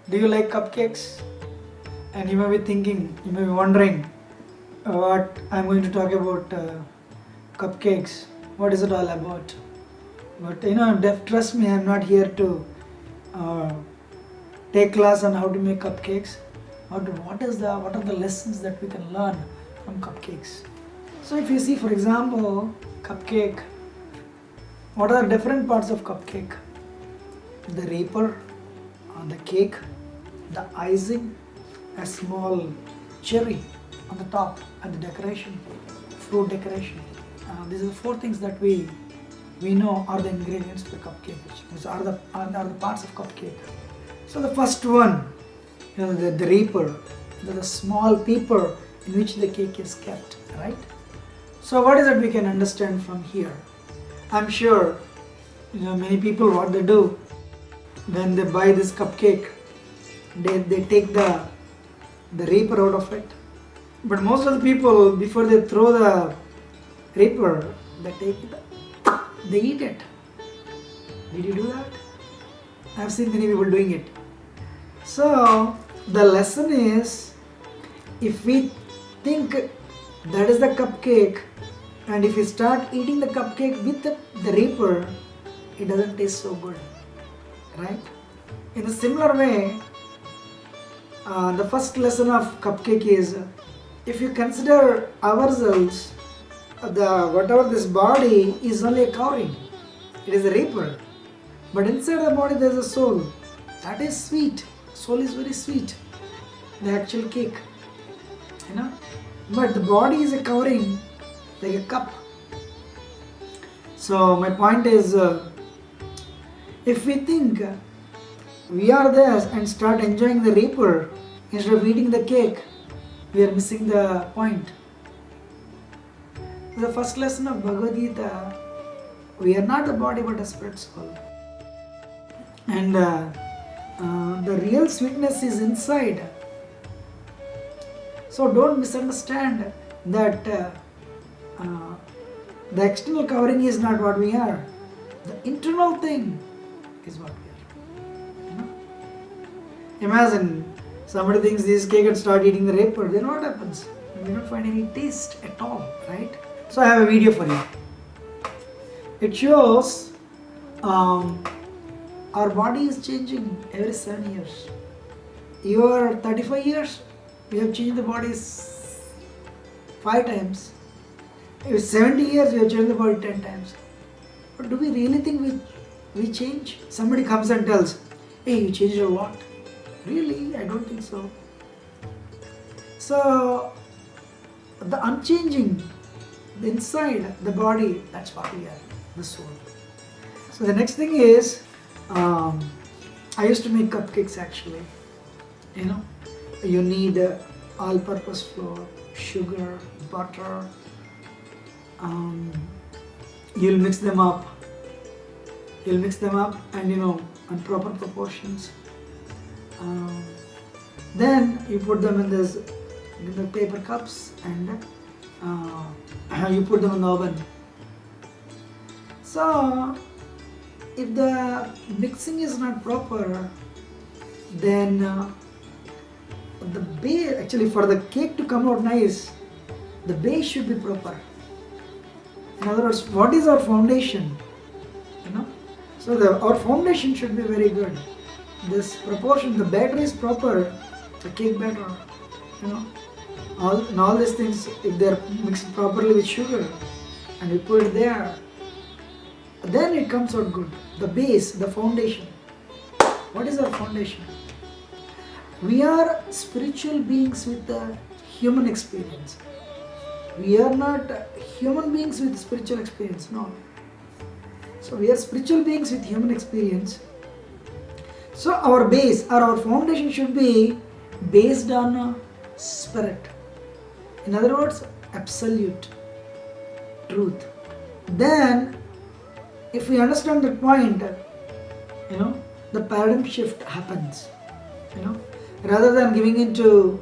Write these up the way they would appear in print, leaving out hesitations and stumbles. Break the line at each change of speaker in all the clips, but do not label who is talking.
Do you like cupcakes? And you may be thinking, you may be wondering what I'm going to talk about cupcakes. What is it all about? But trust me, I'm not here to uh, take class on how to make cupcakes. What are the lessons that we can learn from cupcakes? So if you see, for example, cupcake, what are the different parts of cupcake? The wrapper, the cake, the icing, a small cherry on the top, and the decoration, fruit decoration. These are the four things that we know are the ingredients of the cupcake, which are the parts of cupcake. So the first one, the wrapper, the small paper in which the cake is kept, right? So what is it we can understand from here? I'm sure many people, what they do when they buy this cupcake, they take the wrapper out of it. But most of the people, before they throw the wrapper, they eat it. Did you do that? I've seen many people doing it. So the lesson is, if we think that is the cupcake, and if we start eating the cupcake with the wrapper, it doesn't taste so good, right? In a similar way, the first lesson of cupcake is, if you consider ourselves, whatever this body is only a covering, it is a wrapper, but inside the body there is a soul. That is sweet. Soul is very sweet, the actual cake, but the body is a covering, like a cup. So my point is, if we think we are there and start enjoying the wrapper instead of eating the cake, we are missing the point. The first lesson of Bhagavad Gita, we are not a body but a spirit soul, and the real sweetness is inside. So don't misunderstand that the external covering is not what we are. The internal thing is what we are. Imagine somebody thinks this cake and start eating the wrapper, then what happens? We don't find any taste at all, right? So I have a video for you. It shows our body is changing every 7 years. You are 35 years, we have changed the bodies 5 times. If 70 years, we have changed the body 10 times. But do we really think we change? Somebody comes and tells, hey, you changed a lot. Really? I don't think so. So, the unchanging, the inside, the body, that's what we are, the soul. So the next thing is, I used to make cupcakes actually. You need all-purpose flour, sugar, butter. You'll mix them up. And in proper proportions. Then you put them in the paper cups and you put them in the oven. So if the mixing is not proper, then the base, actually for the cake to come out nice, the base should be proper. In other words, what is our foundation? So our foundation should be very good. This proportion, the batter is proper, the cake batter, all these things, if they are mixed properly with sugar and we put it there, then it comes out good. The base, the foundation. What is our foundation? We are spiritual beings with a human experience. We are not human beings with spiritual experience, no. So we are spiritual beings with human experience. So our base or our foundation should be based on spirit. In other words, absolute truth. Then, if we understand that point, the paradigm shift happens. Rather than giving into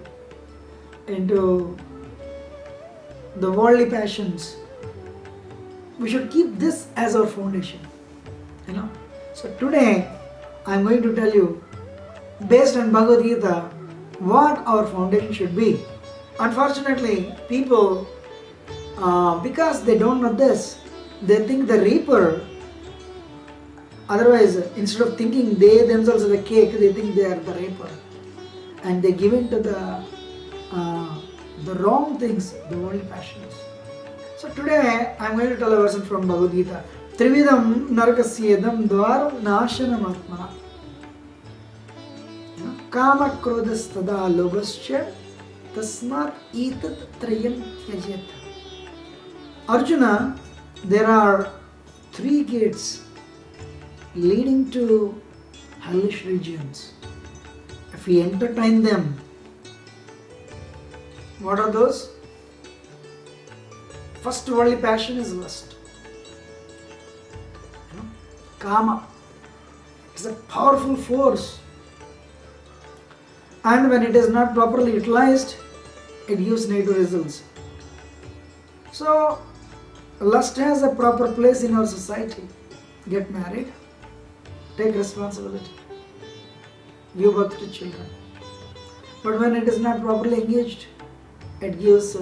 the worldly passions, we should keep this as our foundation. So today I am going to tell you based on Bhagavad Gita, what our foundation should be. Unfortunately, people, because they don't know this, they think the reaper, otherwise, instead of thinking they themselves are the cake, they think they are the reaper. And they give in to the wrong things, the worldly passions. So today, I am going to tell a verse from Bhagavad Gita. Trividam narakasyedam dvaram nashanam atmana. Kama krodastada lobascha tasmat etat trayam tyajet. Arjuna, there are 3 gates leading to hellish regions. If we entertain them, what are those? First worldly passion is lust. Kama. It's a powerful force. And when it is not properly utilized, it gives negative results. So, lust has a proper place in our society. Get married, take responsibility, give birth to children. But when it is not properly engaged, it gives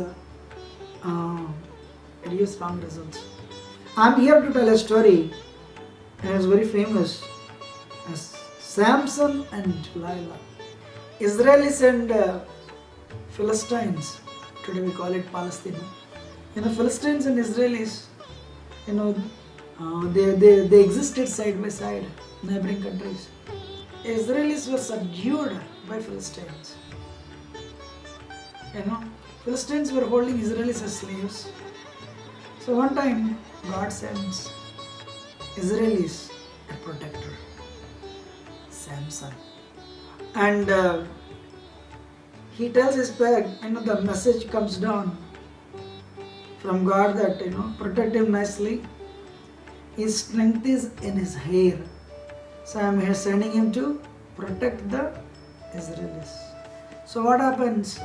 wrong results. I am here to tell a story, and it's very famous, as Samson and Delilah. Israelis and Philistines, today we call it Palestine. Philistines and Israelis, they existed side by side, neighboring countries. Israelis were subdued by Philistines. Philistines were holding Israelis as slaves. So one time, God sends Israelis a protector, Samson. And he tells his parent, the message comes down from God that, protect him nicely. His strength is in his hair. So I am here sending him to protect the Israelis. So what happens?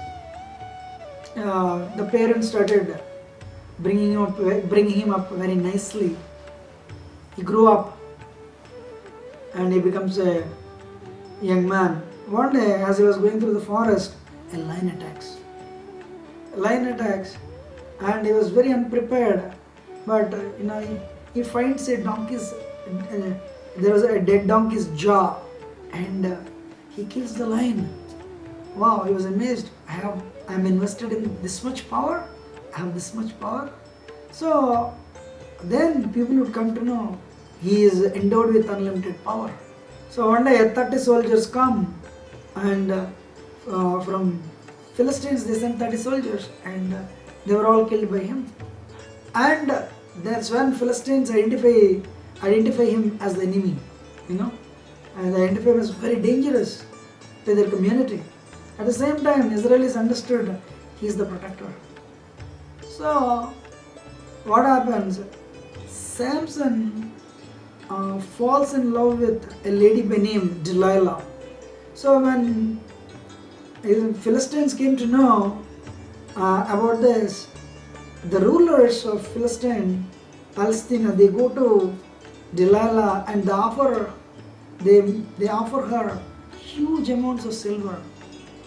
The parents started bringing him up very nicely. He grew up and he becomes a young man. One day, as he was going through the forest, a lion attacks. And he was very unprepared. But he finds a donkey's. There was a dead donkey's jaw, and he kills the lion. Wow! He was amazed. I'm invested in this much power. I have this much power. So then people would come to know he is endowed with unlimited power. So one day 30 soldiers come, and from Philistines they sent 30 soldiers, and they were all killed by him. And that's when Philistines identify him as the enemy, and they identify him as very dangerous to their community. At the same time, Israelis understood he is the protector. So what happens? Samson falls in love with a lady by name Delilah. So when Philistines came to know about this, the rulers of Palestine, they go to Delilah and they offer her huge amounts of silver.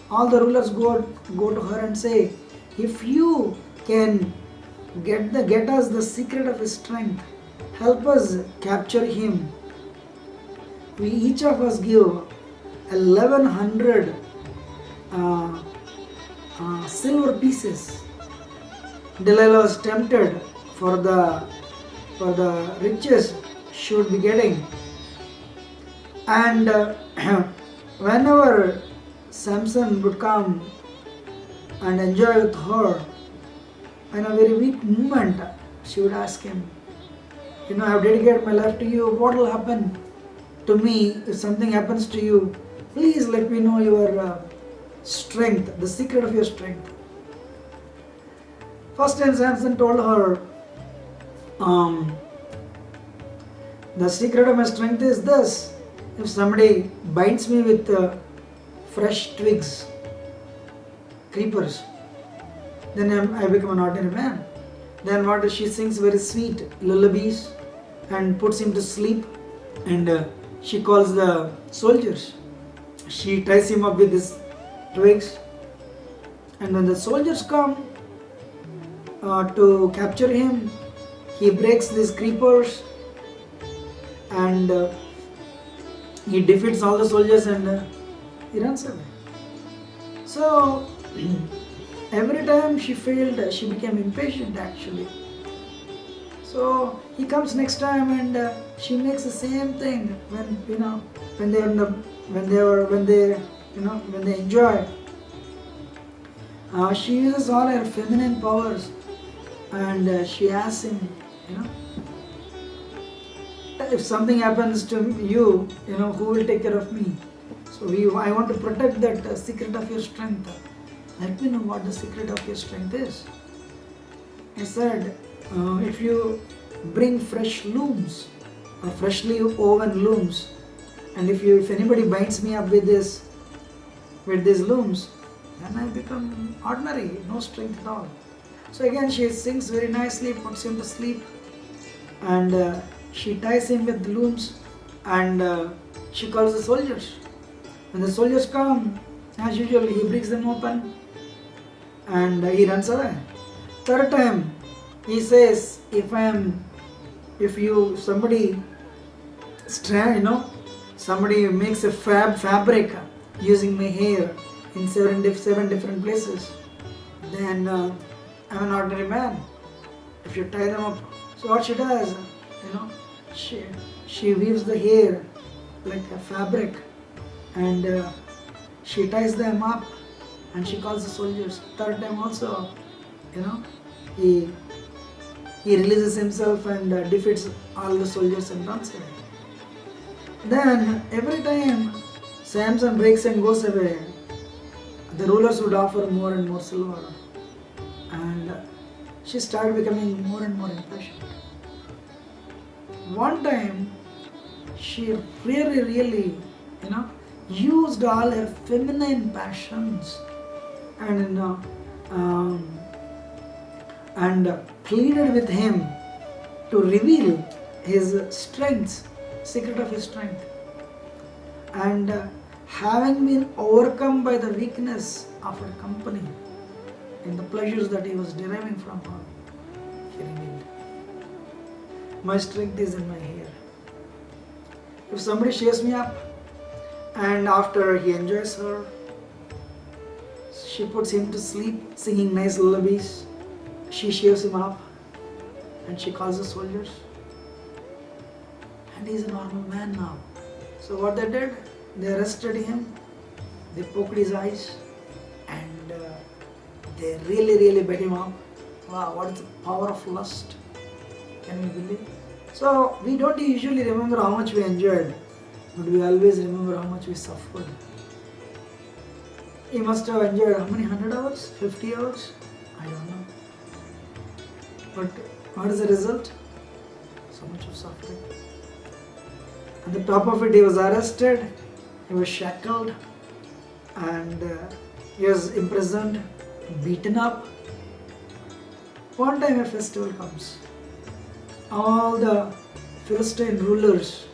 All the rulers go to her and say, if you can get us the secret of his strength, help us capture him. We each of us give 1,100 silver pieces. Delilah was tempted for the riches she would be getting, and whenever Samson would come and enjoy with her, in a very weak moment, she would ask him, I have dedicated my life to you. What will happen to me if something happens to you? Please let me know your strength, the secret of your strength. First time Samson told her, the secret of my strength is this: if somebody bites me with fresh twigs, creepers, then I become an ordinary man. Then what? She sings very sweet lullabies and puts him to sleep, and she calls the soldiers. She ties him up with this twigs, and when the soldiers come to capture him, he breaks these creepers, and he defeats all the soldiers, and he runs away. So every time she failed, she became impatient actually. So he comes next time, and she makes the same thing when they enjoy. She uses all her feminine powers, and she asks him, if something happens to you, who will take care of me? So I want to protect that secret of your strength. Let me know what the secret of your strength is. He said, if you bring fresh looms, or freshly woven looms, and if anybody binds me up with these looms, then I become ordinary, no strength at all. So again she sings very nicely, puts him to sleep, and she ties him with the looms, and she calls the soldiers. When the soldiers come, as usual, he breaks them open, and he runs away. Third time, he says, somebody makes a fabric using my hair in seven different places, then I'm an ordinary man. If you tie them up, so what she does, she weaves the hair like a fabric, and she ties them up, and she calls the soldiers. Third time also, he releases himself and defeats all the soldiers and runs away. Then every time Samson breaks and goes away, the rulers would offer more and more silver, and she started becoming more and more impatient. One time she really used all her feminine passions, and pleaded with him to reveal his strengths, secret of his strength. And having been overcome by the weakness of her company and the pleasures that he was deriving from her, he revealed, my strength is in my hair. If somebody shaves me up, and after he enjoys her, she puts him to sleep singing nice lullabies, she shaves him up, and she calls the soldiers, and he's a normal man now. So what they did, they arrested him, they poked his eyes, and they really beat him up. Wow, what is the power of lust? Can you believe? So we don't usually remember how much we enjoyed, but we always remember how much we suffered. He must have enjoyed how many 100 hours? 50 hours? I don't know. But what is the result? So much of suffering. On the top of it, he was arrested, he was shackled, and he was imprisoned, beaten up. One time a festival comes. All the Philistine rulers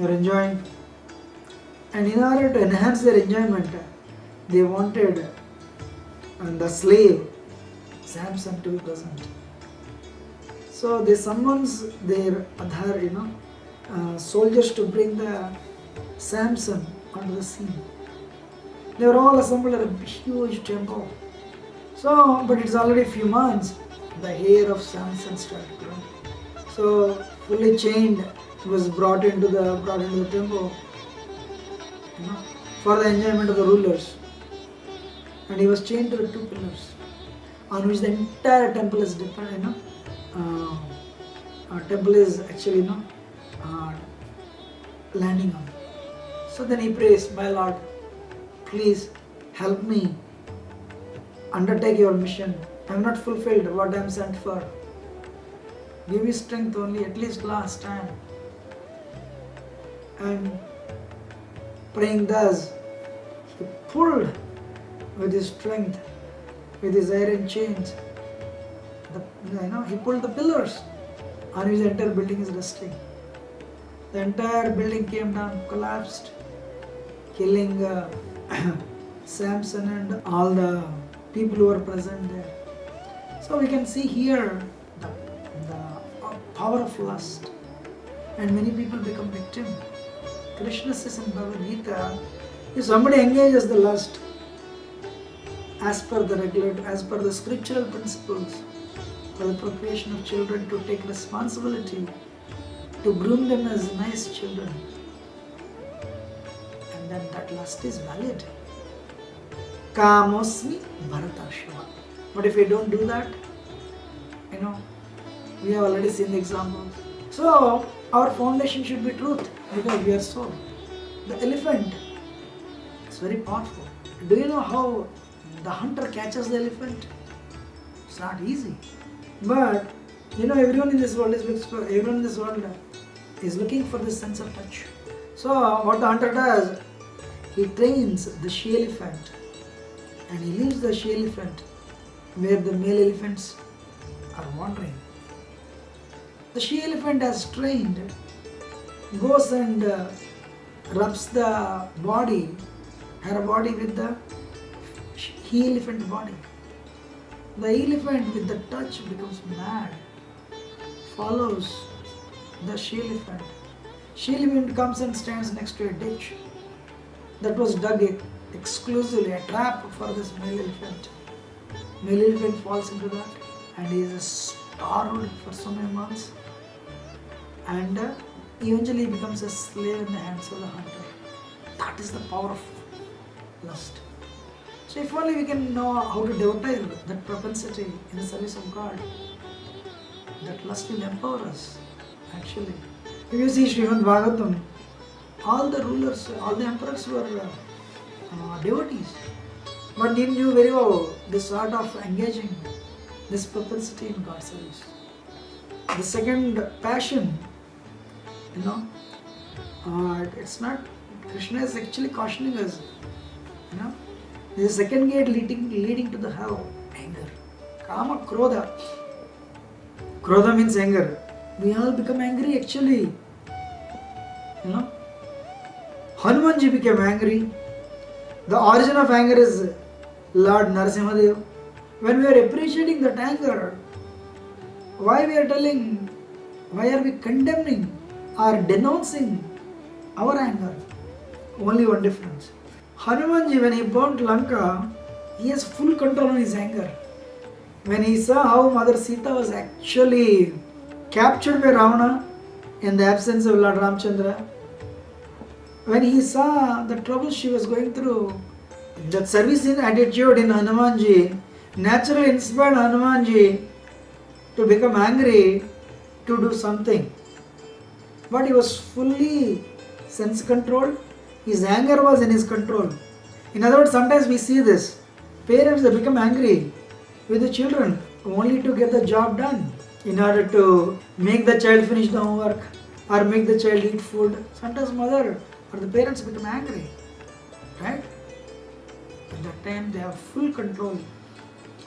are enjoying, and in order to enhance their enjoyment, they wanted the slave Samson to be present. So they summons their other soldiers to bring the Samson onto the scene. They were all assembled at a huge temple. So, but it's already a few months, the hair of Samson started growing. So, fully chained, he was brought into the temple, for the enjoyment of the rulers. And he was chained to the two pillars, on which the entire temple is dependent. Temple is actually landing on. So then he prays, my Lord, please help me undertake your mission. I have not fulfilled what I am sent for. Give me strength only, at least last time. And praying thus, he pulled with his strength, with his iron chains. He pulled the pillars on which the entire building is resting. The entire building came down, collapsed. killing Samson and all the people who were present there. So we can see here the power of lust, and many people become victim. Krishna says in Bhagavad Gita, if somebody engages the lust as per the scriptural principles for the procreation of children, to take responsibility, to groom them as nice children, and then that lust is valid. Kamosmi Bharatashva. But if we don't do that, we have already seen the examples. So our foundation should be truth, because we are soul. The elephant is very powerful. Do you know how the hunter catches the elephant? It's not easy. But everyone in this world is looking for this sense of touch. So what the hunter does, he trains the she elephant, and he leaves the she elephant where the male elephants are wandering. The she elephant, as trained, goes and rubs her body with the he elephant body. The elephant with the touch becomes mad, follows the she elephant. She elephant comes and stands next to a ditch that was dug exclusively, a trap for this male elephant. Male elephant falls into that, and he is starved for so many months, and eventually becomes a slave in the hands of the hunter. That is the power of lust. So if only we can know how to devotee that propensity in the service of God, that lust will empower us, actually. If you see Srimad Bhagavatam, all the rulers, all the emperors were devotees. But they knew very well this art of engaging this propensity in God's service. The second passion, it's not, Krishna is actually cautioning us, the second gate leading to the hell, anger. Kama, Krodha. Krodha means anger. We all become angry actually. Hanumanji became angry. The origin of anger is Lord Narasimhadev. When we are appreciating that anger, why are we condemning or denouncing our anger? Only one difference. Hanumanji, when he burnt Lanka, he has full control on his anger. When he saw how Mother Sita was actually captured by Ravana in the absence of Lord Ramchandra, when he saw the trouble she was going through, that servicing attitude in Hanumanji naturally inspired Hanumanji to become angry, to do something. But he was fully sense controlled. His anger was in his control. In other words, sometimes we see this. Parents, they become angry with the children only to get the job done, in order to make the child finish the homework or make the child eat food. Sometimes mother or the parents become angry, right? At that time they have full control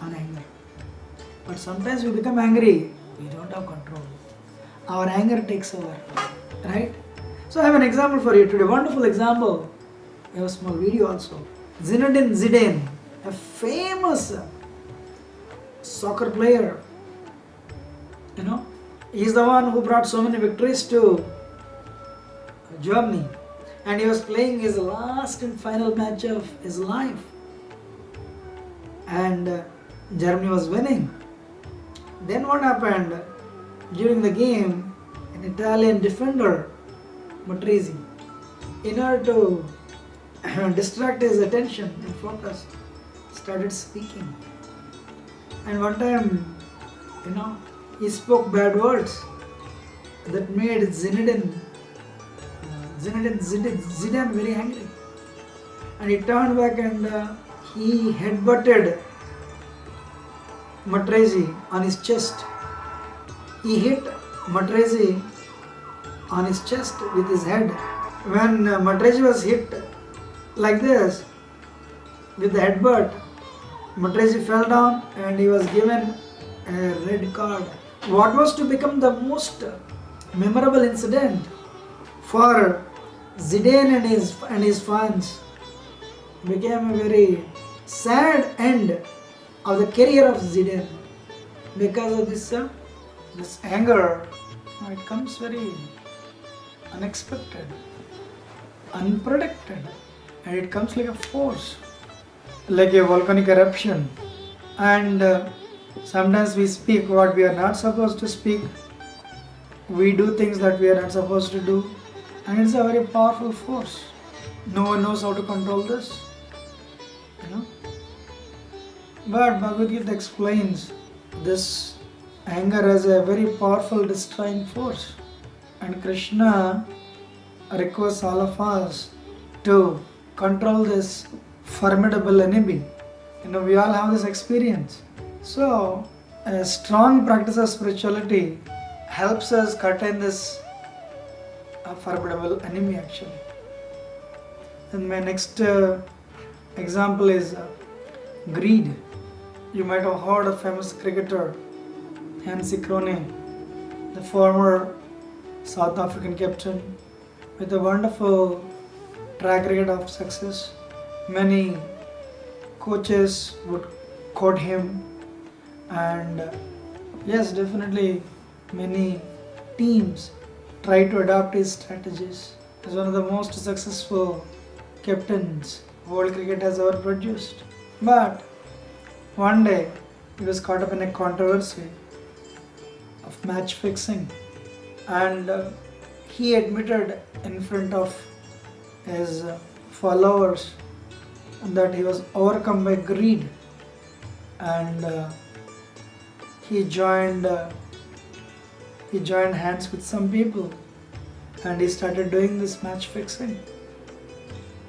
on anger. But sometimes we become angry, we don't have control. Our anger takes over, right? So I have an example for you today, wonderful example. I have a small video also. Zinedine Zidane, a famous soccer player, he's the one who brought so many victories to Germany, and he was playing his last and final match of his life, and Germany was winning. Then what happened? During the game, an Italian defender, Matrese, in order to distract his attention and focus, started speaking. And one time, he spoke bad words that made Zinedine Zidane very angry. And he turned back and he headbutted Matrese on his chest. He hit Matrese on his chest with his head. When Matrese was hit like this with the headbutt, Matrese fell down and he was given a red card. What was to become the most memorable incident for Zidane and his fans became a very sad end of the career of Zidane because of this anger. It comes very unexpected, unpredicted, and it comes like a force, like a volcanic eruption. And sometimes we speak what we are not supposed to speak. We do things that we are not supposed to do, and it's a very powerful force. No one knows how to control this, you know. But Bhagavad Gita explains this anger as a very powerful destroying force, and Krishna requests all of us to control this formidable enemy. We all have this experience. So, a strong practice of spirituality helps us curtail this formidable enemy actually. And my next example is greed. You might have heard of famous cricketer Hansi Crone, the former South African captain with a wonderful track record of success. Many coaches would quote him, and yes, definitely many teams try to adopt his strategies. He's one of the most successful captains world cricket has ever produced. But one day he was caught up in a controversy of match fixing, and he admitted in front of his followers that he was overcome by greed, and he joined hands with some people, and he started doing this match fixing,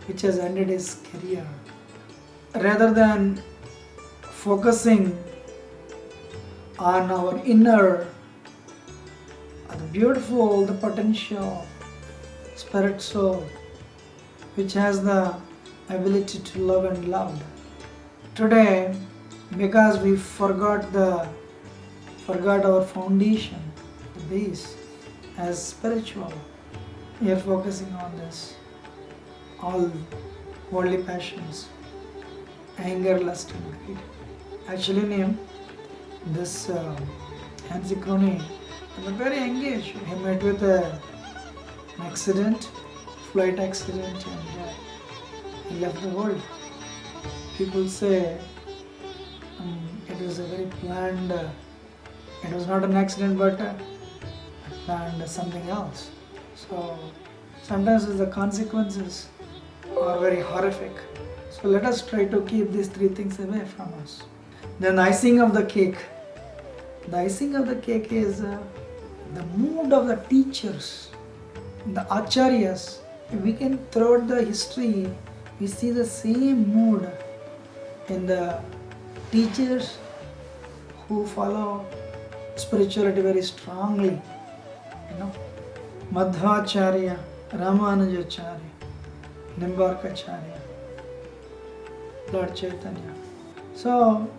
which has ended his career. Rather than focusing on our inner, the beautiful, the potential spirit soul, which has the ability to love and love. Today, because we forgot our foundation, the base, as spiritual, we are focusing on this, all worldly passions, anger, lust and greed. Actually, this Hansi Crone was very engaged. He met with an accident, flight accident, and he left the world. People say it was a very planned, it was not an accident but planned something else. So sometimes the consequences are very horrific. So let us try to keep these three things away from us. Then the icing of the cake. The icing of the cake is the mood of the teachers, the acharyas. We can throughout the history, we see the same mood in the teachers who follow spirituality very strongly. Madhvacharya, Ramanujacharya, Nimbarkacharya, Lord Chaitanya. So,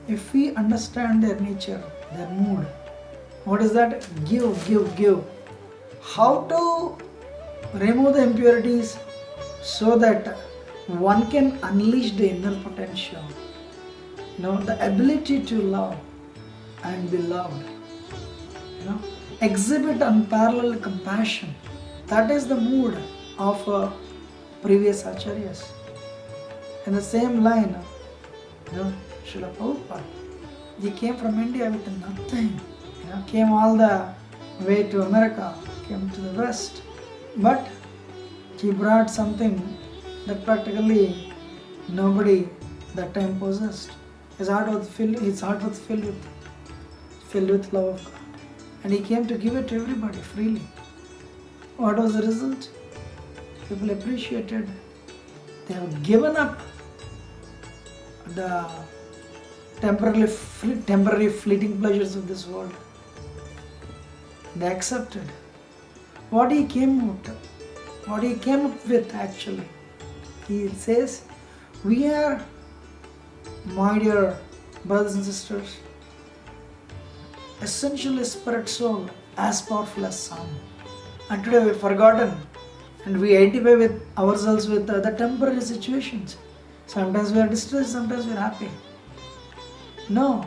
if we understand their nature, their mood, what is that? Give. How to remove the impurities so that one can unleash the inner potential. The ability to love and be loved. Exhibit unparalleled compassion. That is the mood of previous acharyas. In the same line, Srila Prabhupada, he came from India with nothing. Came all the way to America, came to the West. But he brought something that practically nobody that time possessed. His heart was filled with love of God. And he came to give it to everybody freely. What was the result? People appreciated. They have given up the temporary fleeting pleasures of this world. They accepted what he came up with actually. He says, we are, my dear brothers and sisters, essentially spirit soul as powerful as sun. And today we've forgotten and we identify with ourselves with the temporary situations. Sometimes we are distressed, sometimes we are happy. No.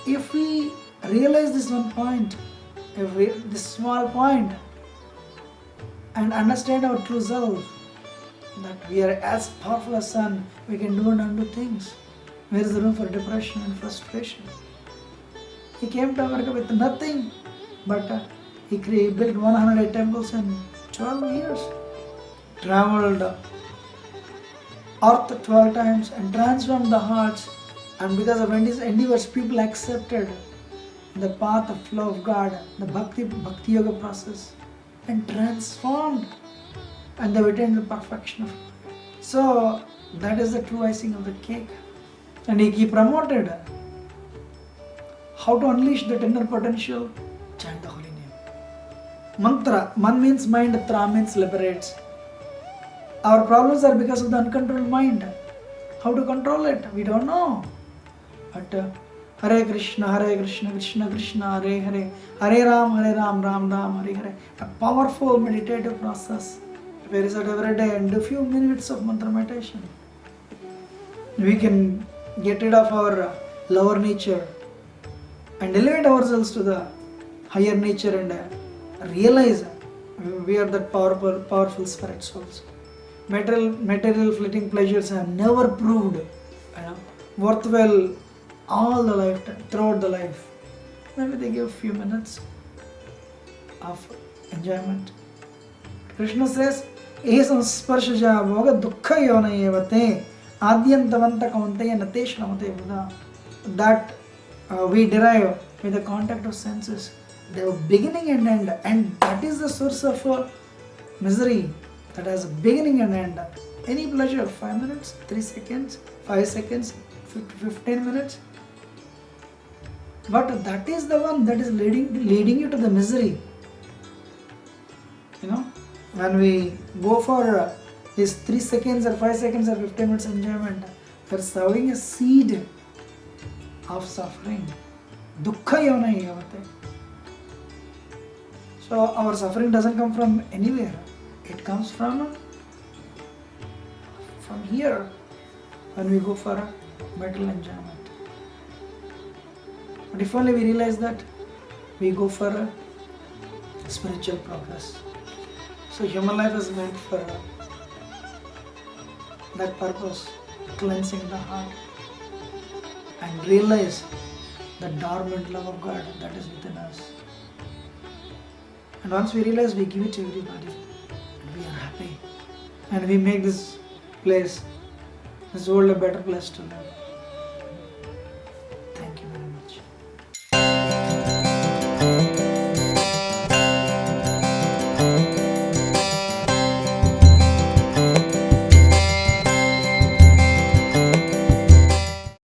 If we realize this one point, this small point, and understand our true self, that we are as powerful as sun, we can do and undo things. Where is the room for depression and frustration? He came to America with nothing, but he built 108 temples in 12 years. Traveled earth 12 times and transformed the hearts. And because of his endeavors, people accepted the path of flow of God, the Bhakti Yoga process, and transformed, and they attained the perfection of God. So that is the true icing of the cake. And he promoted how to unleash that inner potential. Chant the holy name. Mantra. Man means mind, tra means liberates. Our problems are because of the uncontrolled mind. How to control it? We don't know. But Hare Krishna, Krishna Krishna, Hare Hare, Hare Ram, Ram Ram, Hare Hare. A powerful meditative process. Prepare it every day and do a few minutes of mantra meditation. We can get rid of our lower nature and elevate ourselves to the higher nature and realize we are that powerful spirit souls. Material fleeting pleasures have never proved worthwhile all the lifetime, throughout the life. Maybe they give a few minutes of enjoyment. Krishna says, Esam sparshaja bhoga dukkha yona evate adyantavanta kaunteya nate shramate buddha. That we derive with the contact of senses. They have beginning and end, and that is the source of misery. That has a beginning and end. Any pleasure, 5 minutes, 3 seconds, 5 seconds, 15 minutes. But that is the one that is leading you to the misery. When we go for this 3 seconds or 5 seconds or 15 minutes enjoyment, we are sowing a seed of suffering. Dukkha yona evate. So our suffering doesn't come from anywhere. It comes from here when we go for a material enjoyment. But if only we realize that we go for a spiritual progress. So human life is meant for that purpose, cleansing the heart and realize the dormant love of God that is within us. And once we realize, we give it to everybody. And we are happy. And we make this place, this world, a better place to live.